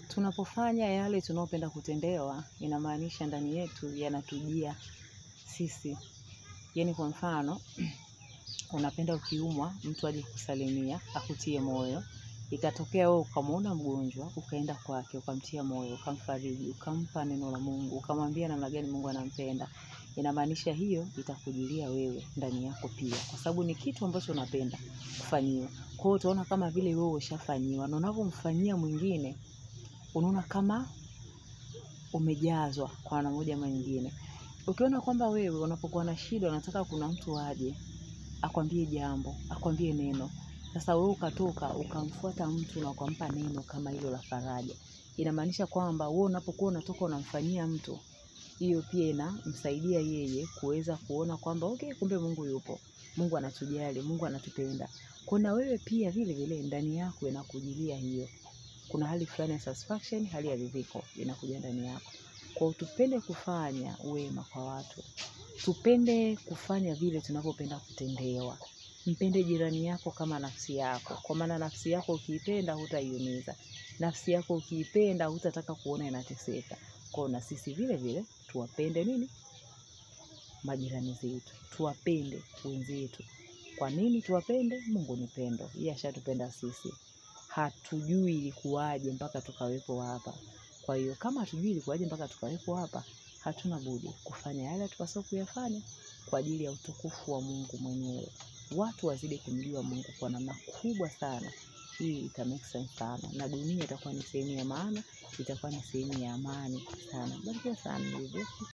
tunapofanya yale tunayopenda kutendewa, inamaanisha ndani yetu yanatujia sisi. Yaani kwa mfano, unapenda ukiumwa, mtu aje kusalimia, akutie moyo. Ikatokea wewe ukamwona mgonjwa, ukaenda kwake, ukamtia moyo, ukamfariji, ukampa neno la Mungu, ukamwambia namna gani Mungu anampenda. Inamaanisha hiyo itakujilia wewe ndani yako pia, kwa sababu ni kitu ambacho unapenda kufanyiwa. Kwa hiyo utaona kama vile wewe ushafanyiwa, na unapomfanyia mwingine unaona kama umejazwa kwa namna moja ama nyingine. Ukiona kwamba wewe unapokuwa na shida unataka kuna mtu aje akwambie jambo, akwambie neno. Sasa wewe ukatoka ukamfuata mtu na ukampa neno kama hilo la faraja. Inamaanisha kwamba wewe unapokuwa unatoka unamfanyia mtu, hiyo pia inamsaidia yeye kuweza kuona kwamba okay, kumbe Mungu yupo. Mungu anatujali, Mungu anatupenda. Kuna wewe pia vile vile ndani yako inakujilia hiyo. Kuna hali fulani ya satisfaction, hali ya ridhiko inakuja ndani yako. Kwa tupende kufanya wema kwa watu. Tupende kufanya vile tunapopenda kutendewa. Mpende jirani yako kama nafsi yako. Kwa maana nafsi yako ukiipenda hutaiumiza. Nafsi yako ukiipenda hutataka kuona inateseka. Kwa na sisi vile vile tuwapende nini? Majirani zetu. Tuwapende wenzetu. Kwa nini tuwapende? Mungu ni pendo. Yeye ashatupenda sisi. Hatujui ilikuwaje mpaka tukawepo hapa. Kwa hiyo kama hatujui ilikuwaje mpaka tukawepo hapa, hatuna budi kufanya yale tupasao kuyafanya kwa ajili ya utukufu wa Mungu mwenyewe. Watu wazidi kumjua Mungu kwa namna kubwa sana. Hii ita make sense sana. Na dunia itakuwa ni sehemu ya maana, itakuwa ni sehemu ya amani sana. Barikiwa sana.